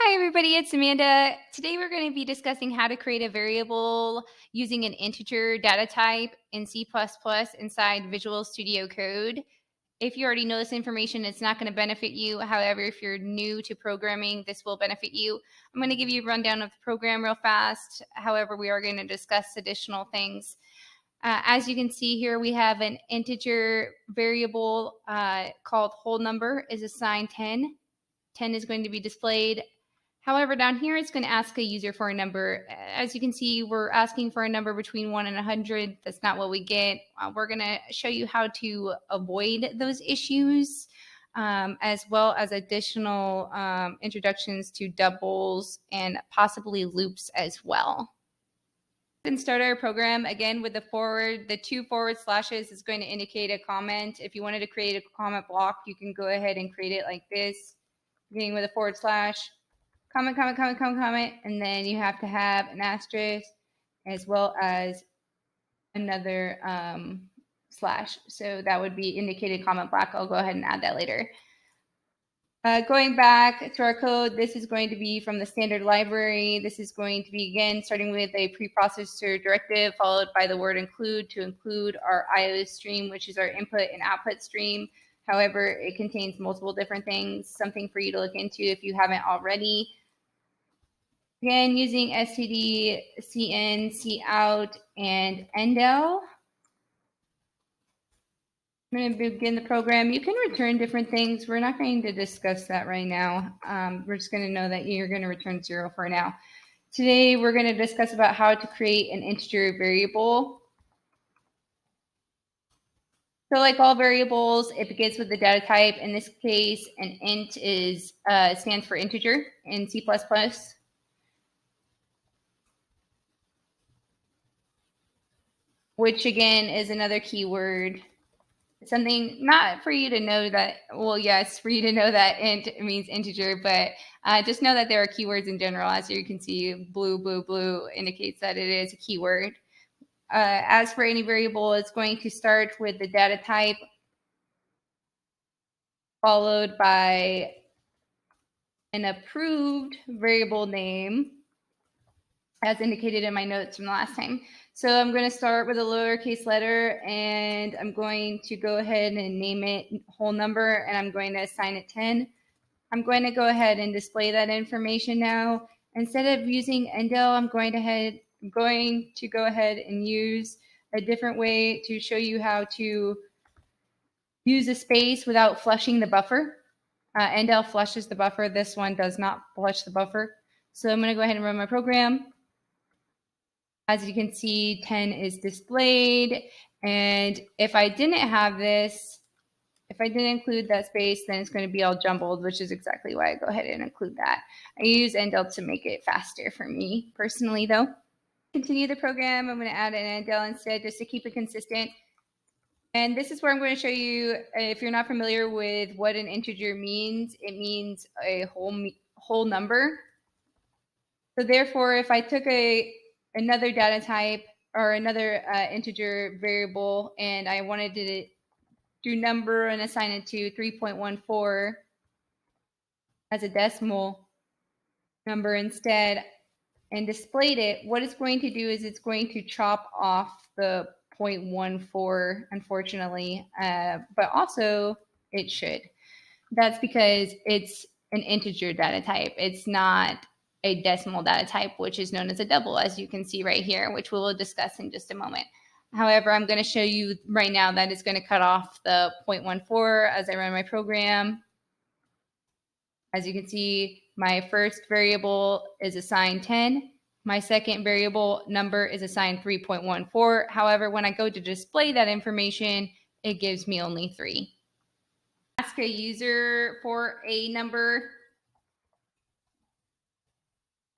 Hi everybody, it's Amanda. Today we're going to be discussing how to create a variable using an integer data type in C++ inside Visual Studio Code. If you already know this information, it's not going to benefit you. However, if you're new to programming, this will benefit you. I'm going to give you a rundown of the program real fast. However, we are going to discuss additional things. As you can see here, we have an integer variable called whole number is assigned 10. 10 is going to be displayed. However, down here, it's going to ask a user for a number. As you can see, we're asking for a number between 1 and 100. That's not what we get. We're going to show you how to avoid those issues, as well as additional introductions to doubles and possibly loops as well. We can start our program again with the two forward slashes is going to indicate a comment. If you wanted to create a comment block, you can go ahead and create it like this, beginning with a forward slash. Comment, and then you have to have an asterisk as well as another slash. So that would be indicated comment block. I'll go ahead and add that later. Going back to our code, this is going to be from the standard library. This is going to be, again, starting with a preprocessor directive followed by the word include to include our I/O stream, which is our input and output stream. However, it contains multiple different things, something for you to look into if you haven't already. Again, using std, cn, cout, and endl. I'm going to begin the program. You can return different things. We're not going to discuss that right now. We're just going to know that you're going to return 0 for now. Today, we're going to discuss about how to create an integer variable. So like all variables, it begins with the data type. In this case, an int stands for integer in C++. Which again is another keyword. Something not for you to know that, well, yes, for you to know that int means integer, but just know that there are keywords in general. As you can see, blue indicates that it is a keyword. As for any variable, it's going to start with the data type, followed by an approved variable name, as indicated in my notes from the last time. So I'm going to start with a lowercase letter, and I'm going to go ahead and name it whole number, and I'm going to assign it 10. I'm going to go ahead and display that information now. Instead of using endl, I'm going to go ahead and use a different way to show you how to use a space without flushing the buffer. Endl flushes the buffer. This one does not flush the buffer. So I'm going to go ahead and run my program. As you can see, 10 is displayed. And if I didn't have this, if I didn't include that space, then it's going to be all jumbled, which is exactly why I go ahead and include that. I use endl to make it faster for me personally, though. Continue the program. I'm going to add an endl instead just to keep it consistent. And this is where I'm going to show you, if you're not familiar with what an integer means, it means a whole number. So therefore, if I took another data type or another integer variable and I wanted to do number and assign it to 3.14 as a decimal number instead and displayed it, what it's going to do is it's going to chop off the 0.14, unfortunately, but also it should. That's because it's an integer data type. It's not a decimal data type, which is known as a double, as you can see right here, which we will discuss in just a moment. However, I'm going to show you right now that it's going to cut off the 0.14 as I run my program. As you can see, my first variable is assigned 10. My second variable number is assigned 3.14. However, when I go to display that information, it gives me only 3. Ask a user for a number.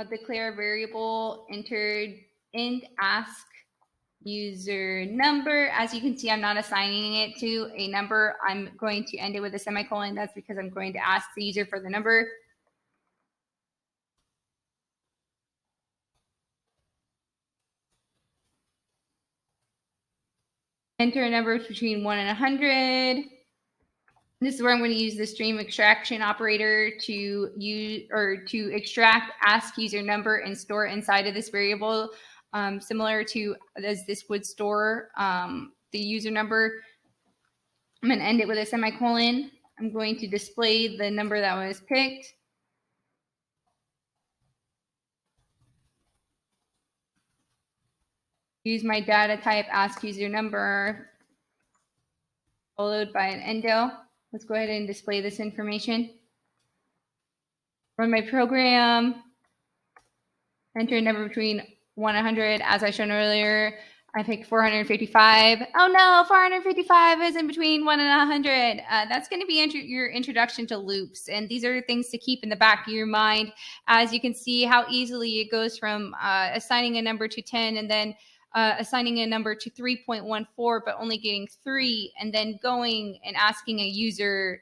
I'll declare a variable entered int ask user number. As you can see, I'm not assigning it to a number. I'm going to end it with a semicolon. That's because I'm going to ask the user for the number. Enter a number between 1 and 100. This is where I'm going to use the stream extraction operator to use or to extract ask user number and store inside of this variable, similar to as this would store the user number. I'm going to end it with a semicolon. I'm going to display the number that was picked. Use my data type ask user number followed by an endo. Let's go ahead and display this information. Run my program. Enter a number between 1 and 100. As I shown earlier, I picked 455. Oh no, 455 is in between 1 and 100. That's going to be your introduction to loops. And these are things to keep in the back of your mind. As you can see how easily it goes from assigning a number to 10 and then assigning a number to 3.14, but only getting 3, and then going and asking a user.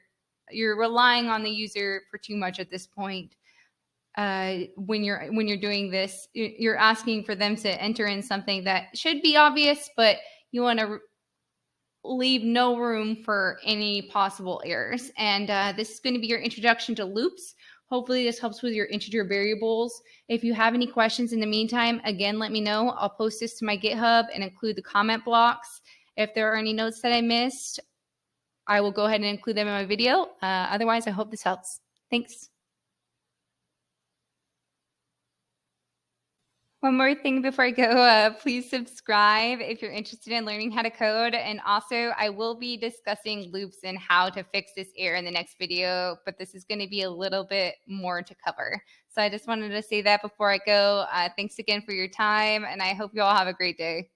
You're relying on the user for too much at this point. When you're doing this, you're asking for them to enter in something that should be obvious, but you want to leave no room for any possible errors. And this is going to be your introduction to loops. Hopefully this helps with your integer variables. If you have any questions in the meantime, again, let me know. I'll post this to my GitHub and include the comment blocks. If there are any notes that I missed, I will go ahead and include them in my video. Otherwise, I hope this helps. Thanks. One more thing before I go, please subscribe if you're interested in learning how to code. And also, I will be discussing loops and how to fix this error in the next video, but this is going to be a little bit more to cover. So I just wanted to say that before I go. Thanks again for your time, and I hope you all have a great day.